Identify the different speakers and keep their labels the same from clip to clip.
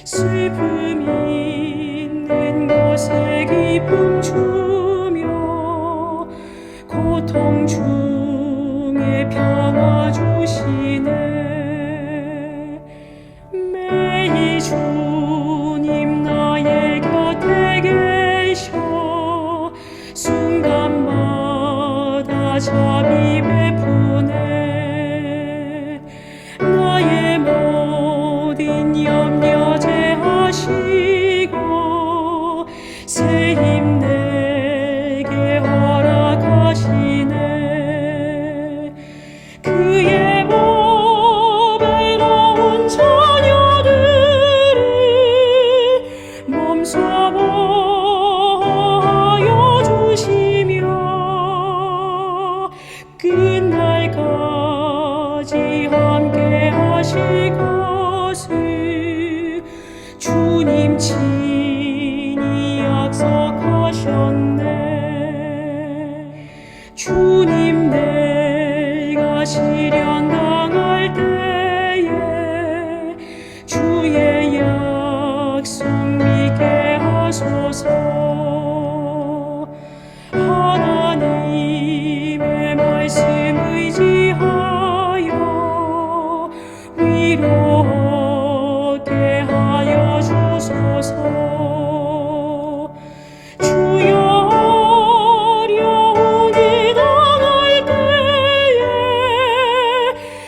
Speaker 1: 슬픔이 있는 곳에 기쁨 주며 고통 중에 평화 주시네. 매일 주님 나의 곁에 계셔 순간마다 자비 베푸네. 나의 모든 염려 제하시고 새 힘 내게 허락하시네. 그의 보배로운 자녀들을 몸소 보호하여 주시며 끝날까지 함께 하실 것을 주님 친히 약속하셨네. 주님 내가 시련 당할 때에 주의 약속 믿게 하소서. 하나님의 말씀 의지하여 위로 얻게 하여 주소서. 주여 어려운 일 당할 때에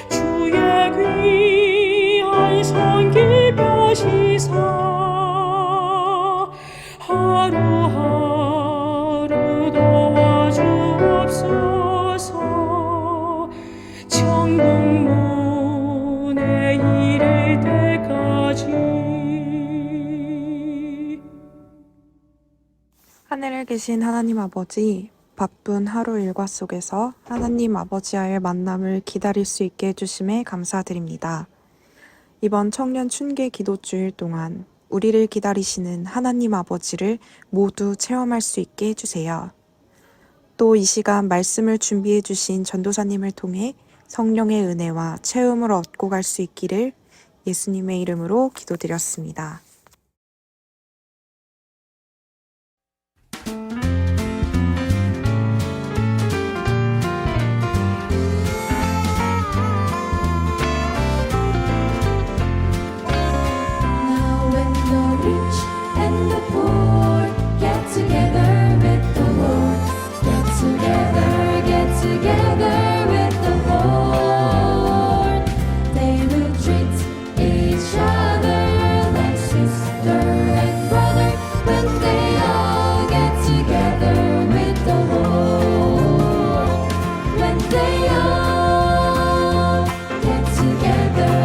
Speaker 1: 주의 귀한 손길 펴시사 하루하루 도와주옵소서. 천국 문에 이를 때까지.
Speaker 2: 하늘에 계신 하나님 아버지, 바쁜 하루 일과 속에서 하나님 아버지와의 만남을 기다릴 수 있게 해주심에 감사드립니다. 이번 청년 춘계 기도주일 동안 우리를 기다리시는 하나님 아버지를 모두 체험할 수 있게 해주세요. 또 이 시간 말씀을 준비해 주신 전도사님을 통해 성령의 은혜와 체험을 얻고 갈 수 있기를 예수님의 이름으로 기도드렸습니다.
Speaker 3: Now when the rich and the poor get together with the Lord, get together with the Lord, they will treat each other like sister and brother when they all get together with the Lord, when they all get together.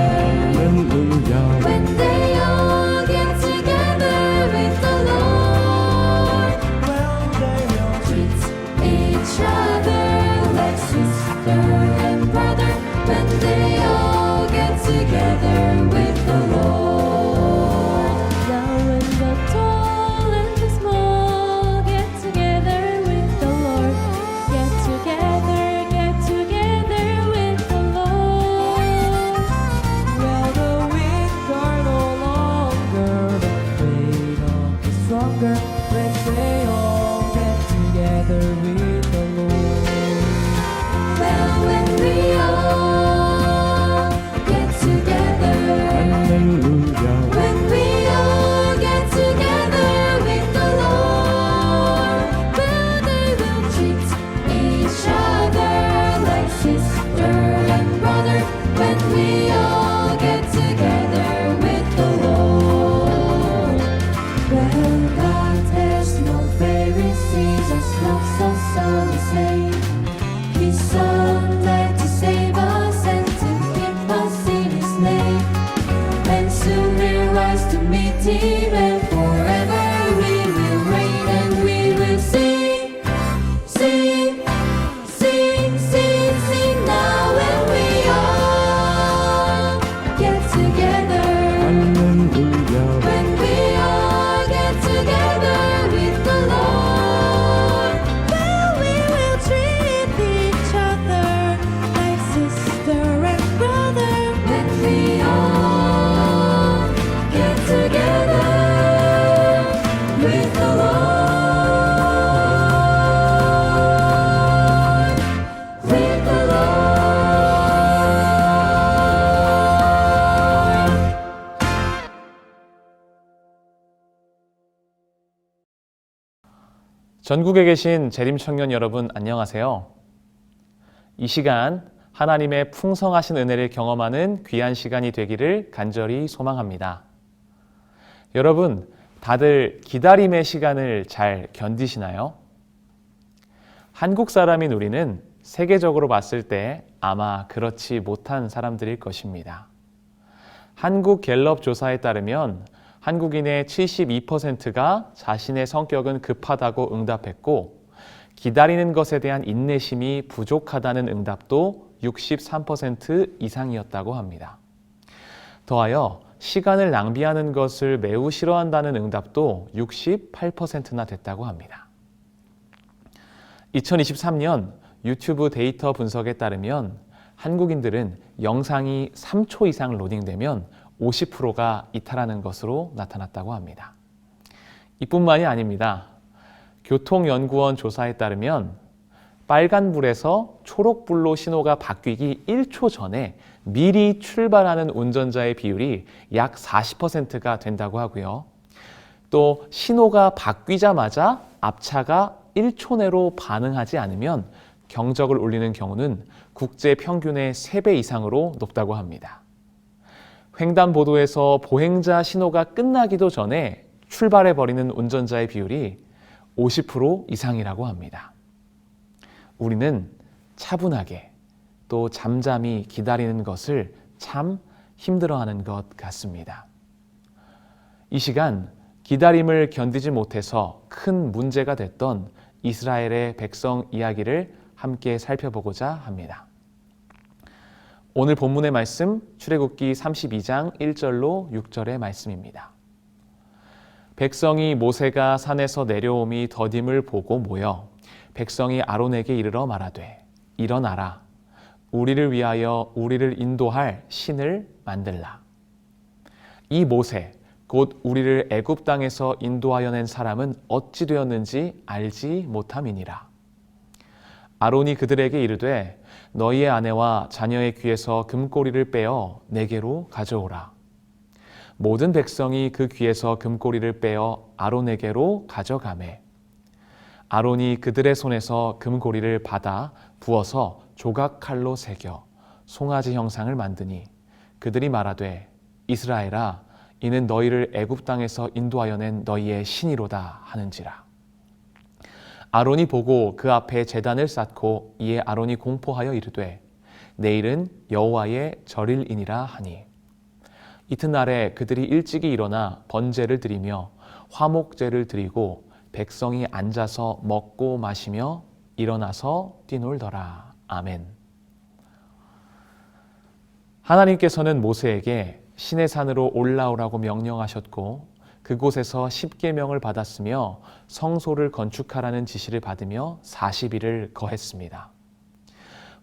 Speaker 3: When they all get together with the Lord, treat each other like sister and brother. When they all get together with the Lord. Now when the tall and the small get together with the Lord, get together with the Lord. Well, the weak are no longer afraid of the stronger when they all get together with the Lord. Well, when we all get together, when we all get together with the Lord, well, they will treat each other like sister and brother. When we all get together with the Lord. Well, God has no Pharisees or snobs or some say His Son died to save us and to keep us in His name, and soon we'll rise to meet Him, and forever we will reign, and we will sing, sing, sing, sing, sing. Now when we all get together, when we all get together with the Lord, well, we will treat each other like sister and brother. When we all get together
Speaker 4: 전국에 계신 재림 청년 여러분 안녕하세요. 이 시간 하나님의 풍성하신 은혜를 경험하는 귀한 시간이 되기를 간절히 소망합니다. 여러분, 다들 기다림의 시간을 잘 견디시나요? 한국 사람인 우리는 세계적으로 봤을 때 아마 그렇지 못한 사람들일 것입니다. 한국 갤럽 조사에 따르면 한국인의 72%가 자신의 성격은 급하다고 응답했고, 기다리는 것에 대한 인내심이 부족하다는 응답도 63% 이상이었다고 합니다. 더하여 시간을 낭비하는 것을 매우 싫어한다는 응답도 68%나 됐다고 합니다. 2023년 유튜브 데이터 분석에 따르면 한국인들은 영상이 3초 이상 로딩되면 50%가 이탈하는 것으로 나타났다고 합니다. 이뿐만이 아닙니다. 교통연구원 조사에 따르면 빨간불에서 초록불로 신호가 바뀌기 1초 전에 미리 출발하는 운전자의 비율이 약 40%가 된다고 하고요. 또 신호가 바뀌자마자 앞차가 1초 내로 반응하지 않으면 경적을 울리는 경우는 국제 평균의 3배 이상으로 높다고 합니다. 횡단보도에서 보행자 신호가 끝나기도 전에 출발해버리는 운전자의 비율이 50% 이상이라고 합니다. 우리는 차분하게 또 잠잠히 기다리는 것을 참 힘들어하는 것 같습니다. 이 시간 기다림을 견디지 못해서 큰 문제가 됐던 이스라엘의 백성 이야기를 함께 살펴보고자 합니다. 오늘 본문의 말씀 출애굽기 32장 1절로 6절의 말씀입니다. 백성이 모세가 산에서 내려옴이 더딤을 보고 모여 백성이 아론에게 이르러 말하되 일어나라 우리를 위하여 우리를 인도할 신을 만들라. 이 모세 곧 우리를 애굽 땅에서 인도하여 낸 사람은 어찌 되었는지 알지 못함이니라. 아론이 그들에게 이르되 너희의 아내와 자녀의 귀에서 금꼬리를 빼어 내게로 가져오라. 모든 백성이 그 귀에서 금꼬리를 빼어 아론에게로 가져가매 아론이 그들의 손에서 금고리를 받아 부어서 조각칼로 새겨 송아지 형상을 만드니 그들이 말하되 이스라엘아 이는 너희를 애굽 땅에서 인도하여 낸 너희의 신이로다 하는지라. 아론이 보고 그 앞에 제단을 쌓고 이에 아론이 공포하여 이르되 내일은 여호와의 절일이니라 하니 이튿날에 그들이 일찍이 일어나 번제를 드리며 화목제를 드리고 백성이 앉아서 먹고 마시며 일어나서 뛰놀더라. 아멘. 하나님께서는 모세에게 시내산으로 올라오라고 명령하셨고 그곳에서 십계명을 받았으며 성소를 건축하라는 지시를 받으며 40일을 거했습니다.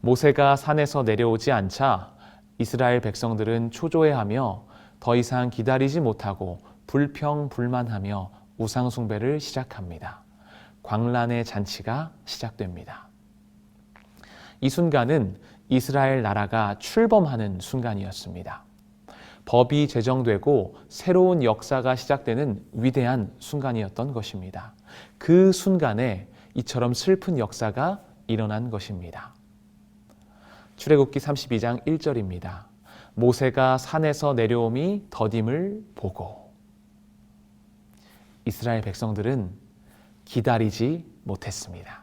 Speaker 4: 모세가 산에서 내려오지 않자 이스라엘 백성들은 초조해하며 더 이상 기다리지 못하고 불평불만하며 우상숭배를 시작합니다. 광란의 잔치가 시작됩니다. 이 순간은 이스라엘 나라가 출범하는 순간이었습니다. 법이 제정되고 새로운 역사가 시작되는 위대한 순간이었던 것입니다. 그 순간에 이처럼 슬픈 역사가 일어난 것입니다. 출애굽기 32장 1절입니다. 모세가 산에서 내려옴이 더딤을 보고 이스라엘 백성들은 기다리지 못했습니다.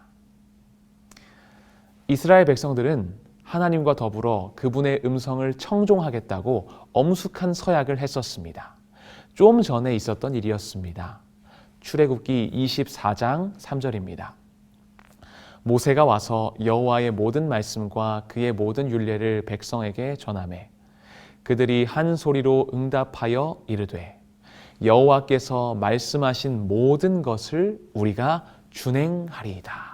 Speaker 4: 이스라엘 백성들은 하나님과 더불어 그분의 음성을 청종하겠다고 엄숙한 서약을 했었습니다. 좀 전에 있었던 일이었습니다. 출애굽기 24장 3절입니다. 모세가 와서 여호와의 모든 말씀과 그의 모든 율례를 백성에게 전하매 그들이 한 소리로 응답하여 이르되 여호와께서 말씀하신 모든 것을 우리가 준행하리이다.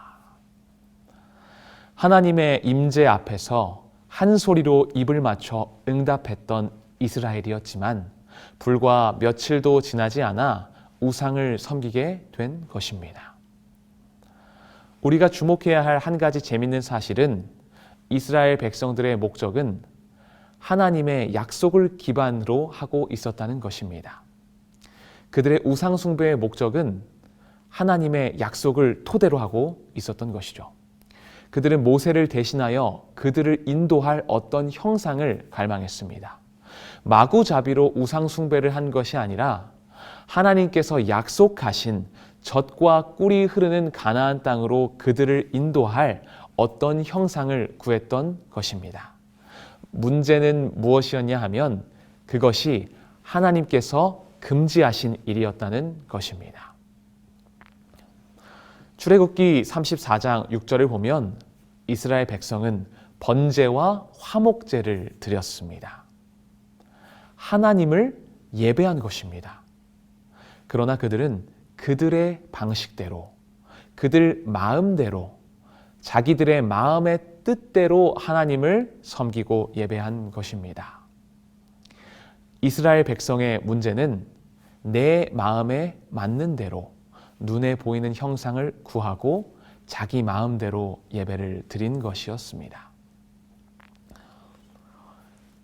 Speaker 4: 하나님의 임재 앞에서 한 소리로 입을 맞춰 응답했던 이스라엘이었지만 불과 며칠도 지나지 않아 우상을 섬기게 된 것입니다. 우리가 주목해야 할 한 가지 재밌는 사실은 이스라엘 백성들의 목적은 하나님의 약속을 기반으로 하고 있었다는 것입니다. 그들의 우상 숭배의 목적은 하나님의 약속을 토대로 하고 있었던 것이죠. 그들은 모세를 대신하여 그들을 인도할 어떤 형상을 갈망했습니다. 마구잡이로 우상 숭배를 한 것이 아니라 하나님께서 약속하신 젖과 꿀이 흐르는 가나안 땅으로 그들을 인도할 어떤 형상을 구했던 것입니다. 문제는 무엇이었냐 하면 그것이 하나님께서 금지하신 일이었다는 것입니다. 출애굽기 34장 6절을 보면 이스라엘 백성은 번제와 화목제를 드렸습니다. 하나님을 예배한 것입니다. 그러나 그들은 그들의 방식대로, 그들 마음대로, 자기들의 마음의 뜻대로 하나님을 섬기고 예배한 것입니다. 이스라엘 백성의 문제는 내 마음에 맞는 대로 눈에 보이는 형상을 구하고 자기 마음대로 예배를 드린 것이었습니다.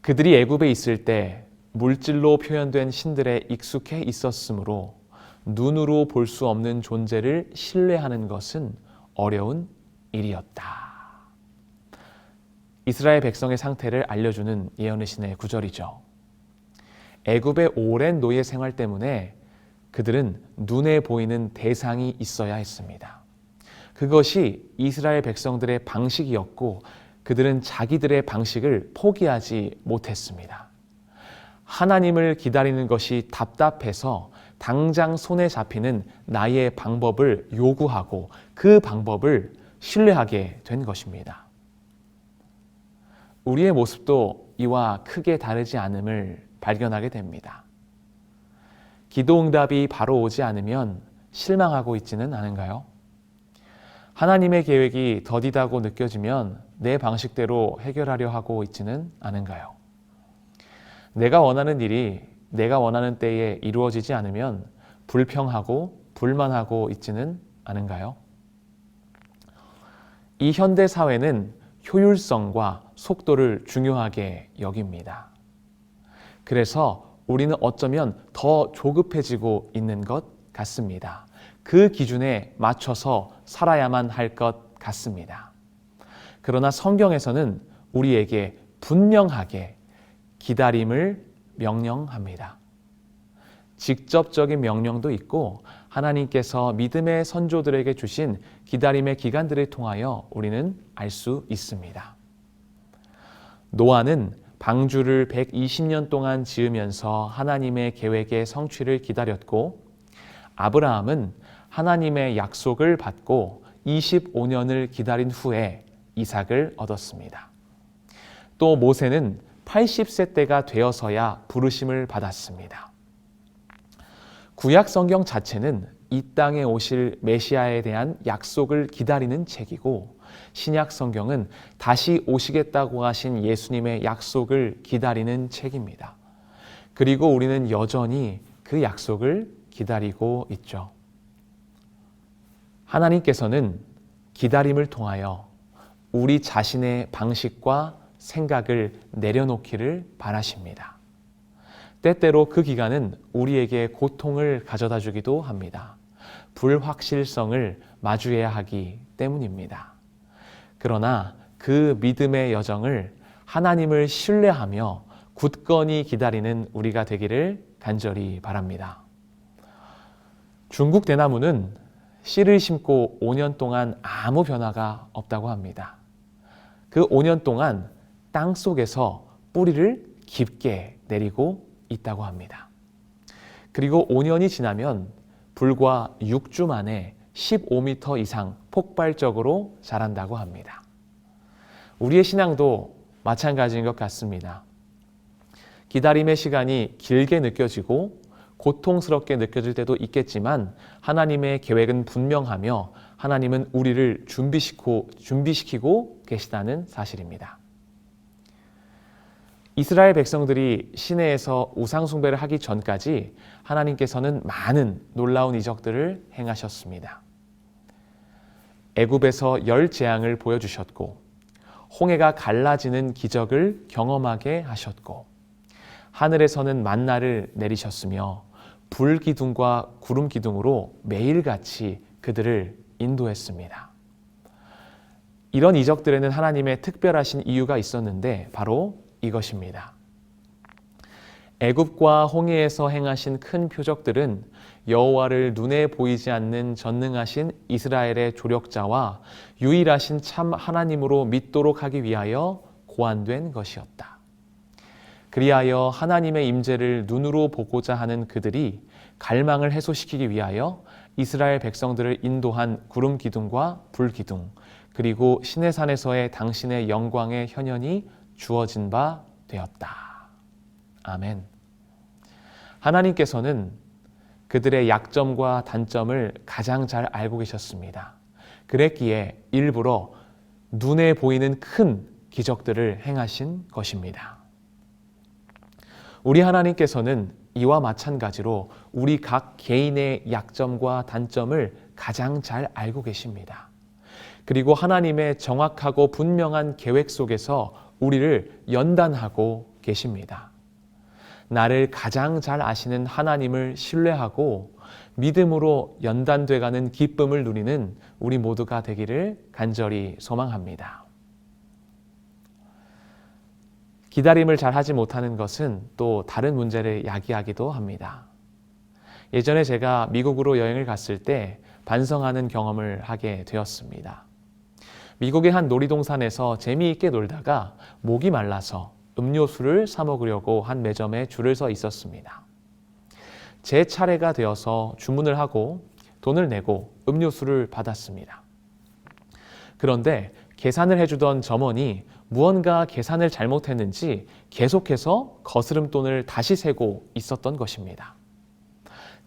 Speaker 4: 그들이 애굽에 있을 때 물질로 표현된 신들에 익숙해 있었으므로 눈으로 볼 수 없는 존재를 신뢰하는 것은 어려운 일이었다. 이스라엘 백성의 상태를 알려주는 예언의 신의 구절이죠. 애굽의 오랜 노예 생활 때문에 그들은 눈에 보이는 대상이 있어야 했습니다. 그것이 이스라엘 백성들의 방식이었고 그들은 자기들의 방식을 포기하지 못했습니다. 하나님을 기다리는 것이 답답해서 당장 손에 잡히는 나의 방법을 요구하고 그 방법을 신뢰하게 된 것입니다. 우리의 모습도 이와 크게 다르지 않음을 발견하게 됩니다. 기도 응답이 바로 오지 않으면 실망하고 있지는 않은가요? 하나님의 계획이 더디다고 느껴지면 내 방식대로 해결하려 하고 있지는 않은가요? 내가 원하는 일이 내가 원하는 때에 이루어지지 않으면 불평하고 불만하고 있지는 않은가요? 이 현대 사회는 효율성과 속도를 중요하게 여깁니다. 그래서 우리는 어쩌면 더 조급해지고 있는 것 같습니다. 그 기준에 맞춰서 살아야만 할 것 같습니다. 그러나 성경에서는 우리에게 분명하게 기다림을 명령합니다. 직접적인 명령도 있고 하나님께서 믿음의 선조들에게 주신 기다림의 기간들을 통하여 우리는 알 수 있습니다. 노아는 방주를 120년 동안 지으면서 하나님의 계획의 성취를 기다렸고 아브라함은 하나님의 약속을 받고 25년을 기다린 후에 이삭을 얻었습니다. 또 모세는 80세 때가 되어서야 부르심을 받았습니다. 구약 성경 자체는 이 땅에 오실 메시아에 대한 약속을 기다리는 책이고 신약 성경은 다시 오시겠다고 하신 예수님의 약속을 기다리는 책입니다. 그리고 우리는 여전히 그 약속을 기다리고 있죠. 하나님께서는 기다림을 통하여 우리 자신의 방식과 생각을 내려놓기를 바라십니다. 때때로 그 기간은 우리에게 고통을 가져다 주기도 합니다. 불확실성을 마주해야 하기 때문입니다. 그러나 그 믿음의 여정을 하나님을 신뢰하며 굳건히 기다리는 우리가 되기를 간절히 바랍니다. 중국 대나무는 씨를 심고 5년 동안 아무 변화가 없다고 합니다. 그 5년 동안 땅 속에서 뿌리를 깊게 내리고 있다고 합니다. 그리고 5년이 지나면 불과 6주 만에 15m 이상 폭발적으로 자란다고 합니다. 우리의 신앙도 마찬가지인 것 같습니다. 기다림의 시간이 길게 느껴지고 고통스럽게 느껴질 때도 있겠지만 하나님의 계획은 분명하며 하나님은 우리를 준비시키고 계시다는 사실입니다. 이스라엘 백성들이 시내에서 우상 숭배를 하기 전까지 하나님께서는 많은 놀라운 이적들을 행하셨습니다. 애굽에서 열 재앙을 보여주셨고 홍해가 갈라지는 기적을 경험하게 하셨고 하늘에서는 만나를 내리셨으며 불 기둥과 구름 기둥으로 매일같이 그들을 인도했습니다. 이런 이적들에는 하나님의 특별하신 이유가 있었는데 바로 이것입니다. 애굽과 홍해에서 행하신 큰 표적들은 여호와를 눈에 보이지 않는 전능하신 이스라엘의 조력자와 유일하신 참 하나님으로 믿도록 하기 위하여 고안된 것이었다. 그리하여 하나님의 임재를 눈으로 보고자 하는 그들이 갈망을 해소시키기 위하여 이스라엘 백성들을 인도한 구름 기둥과 불 기둥, 그리고 시내산에서의 당신의 영광의 현현이 주어진 바 되었다. 아멘. 하나님께서는 그들의 약점과 단점을 가장 잘 알고 계셨습니다. 그랬기에 일부러 눈에 보이는 큰 기적들을 행하신 것입니다. 우리 하나님께서는 이와 마찬가지로 우리 각 개인의 약점과 단점을 가장 잘 알고 계십니다. 그리고 하나님의 정확하고 분명한 계획 속에서 우리를 연단하고 계십니다. 나를 가장 잘 아시는 하나님을 신뢰하고 믿음으로 연단돼가는 기쁨을 누리는 우리 모두가 되기를 간절히 소망합니다. 기다림을 잘 하지 못하는 것은 또 다른 문제를 야기하기도 합니다. 예전에 제가 미국으로 여행을 갔을 때 반성하는 경험을 하게 되었습니다. 미국의 한 놀이동산에서 재미있게 놀다가 목이 말라서 음료수를 사 먹으려고 한 매점에 줄을 서 있었습니다. 제 차례가 되어서 주문을 하고 돈을 내고 음료수를 받았습니다. 그런데 계산을 해주던 점원이 무언가 계산을 잘못했는지 계속해서 거스름돈을 다시 세고 있었던 것입니다.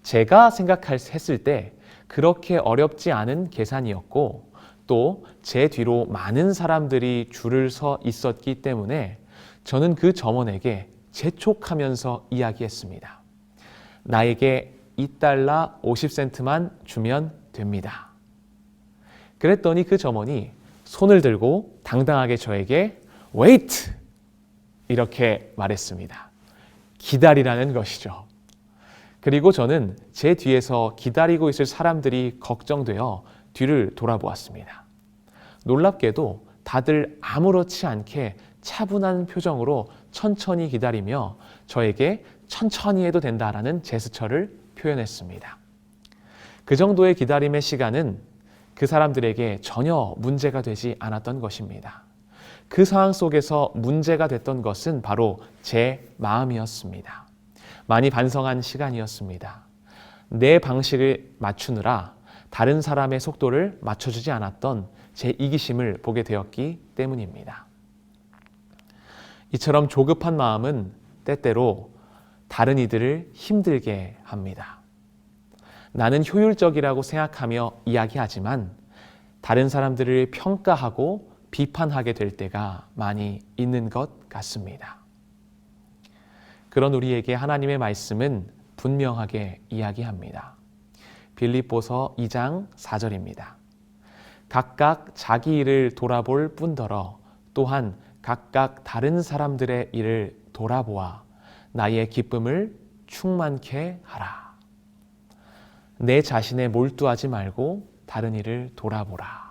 Speaker 4: 제가 생각했을 때 그렇게 어렵지 않은 계산이었고 또 제 뒤로 많은 사람들이 줄을 서 있었기 때문에 저는 그 점원에게 재촉하면서 이야기했습니다. 나에게 $2 50센트만 주면 됩니다. 그랬더니 그 점원이 손을 들고 당당하게 저에게 wait! 이렇게 말했습니다. 기다리라는 것이죠. 그리고 저는 제 뒤에서 기다리고 있을 사람들이 걱정되어 뒤를 돌아보았습니다. 놀랍게도 다들 아무렇지 않게 차분한 표정으로 천천히 기다리며 저에게 천천히 해도 된다라는 제스처를 표현했습니다. 그 정도의 기다림의 시간은 그 사람들에게 전혀 문제가 되지 않았던 것입니다. 그 상황 속에서 문제가 됐던 것은 바로 제 마음이었습니다. 많이 반성한 시간이었습니다. 내 방식을 맞추느라 다른 사람의 속도를 맞춰주지 않았던 제 이기심을 보게 되었기 때문입니다. 이처럼 조급한 마음은 때때로 다른 이들을 힘들게 합니다. 나는 효율적이라고 생각하며 이야기하지만 다른 사람들을 평가하고 비판하게 될 때가 많이 있는 것 같습니다. 그런 우리에게 하나님의 말씀은 분명하게 이야기합니다. 빌립보서 2장 4절입니다. 각각 자기 일을 돌아볼 뿐더러 또한 각각 다른 사람들의 일을 돌아보아 나의 기쁨을 충만케 하라. 내 자신에 몰두하지 말고 다른 일을 돌아보라.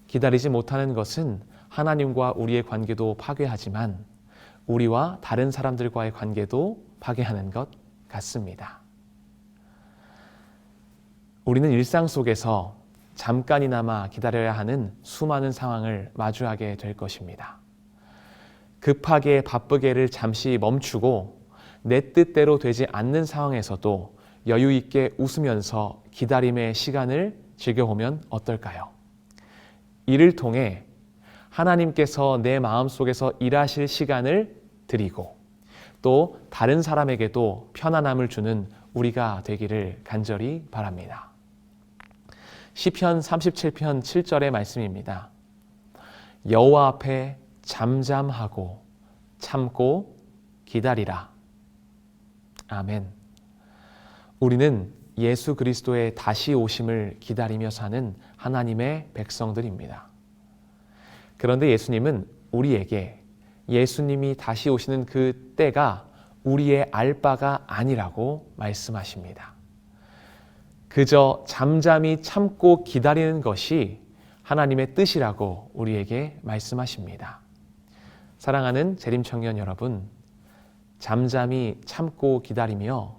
Speaker 4: 기다리지 못하는 것은 하나님과 우리의 관계도 파괴하지만 우리와 다른 사람들과의 관계도 파괴하는 것 같습니다. 우리는 일상 속에서 잠깐이나마 기다려야 하는 수많은 상황을 마주하게 될 것입니다. 급하게 바쁘게를 잠시 멈추고 내 뜻대로 되지 않는 상황에서도 여유 있게 웃으면서 기다림의 시간을 즐겨보면 어떨까요? 이를 통해 하나님께서 내 마음속에서 일하실 시간을 드리고 또 다른 사람에게도 편안함을 주는 우리가 되기를 간절히 바랍니다. 시편 37편 7절의 말씀입니다. 여호와 앞에 잠잠하고 참고 기다리라. 아멘. 우리는 예수 그리스도의 다시 오심을 기다리며 사는 하나님의 백성들입니다. 그런데 예수님은 우리에게 예수님이 다시 오시는 그 때가 우리의 알 바가 아니라고 말씀하십니다. 그저 잠잠히 참고 기다리는 것이 하나님의 뜻이라고 우리에게 말씀하십니다. 사랑하는 재림청년 여러분, 잠잠히 참고 기다리며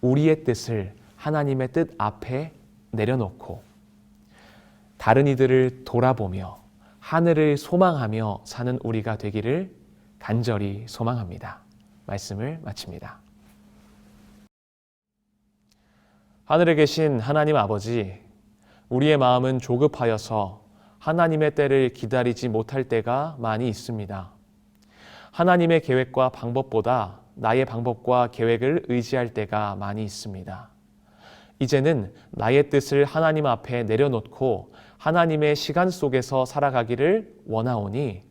Speaker 4: 우리의 뜻을 하나님의 뜻 앞에 내려놓고 다른 이들을 돌아보며 하늘을 소망하며 사는 우리가 되기를 간절히 소망합니다. 말씀을 마칩니다. 하늘에 계신 하나님 아버지, 우리의 마음은 조급하여서 하나님의 때를 기다리지 못할 때가 많이 있습니다. 하나님의 계획과 방법보다 나의 방법과 계획을 의지할 때가 많이 있습니다. 이제는 나의 뜻을 하나님 앞에 내려놓고 하나님의 시간 속에서 살아가기를 원하오니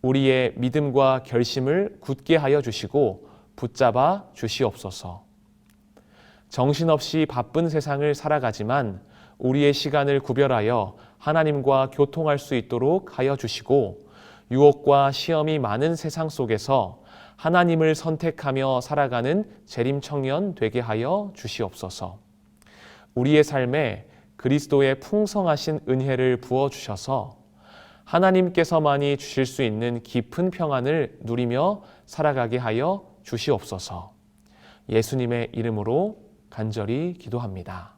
Speaker 4: 우리의 믿음과 결심을 굳게 하여 주시고 붙잡아 주시옵소서. 정신없이 바쁜 세상을 살아가지만 우리의 시간을 구별하여 하나님과 교통할 수 있도록 하여 주시고 유혹과 시험이 많은 세상 속에서 하나님을 선택하며 살아가는 재림청년 되게 하여 주시옵소서. 우리의 삶에 그리스도의 풍성하신 은혜를 부어주셔서 하나님께서만이 주실 수 있는 깊은 평안을 누리며 살아가게 하여 주시옵소서. 예수님의 이름으로 간절히 기도합니다.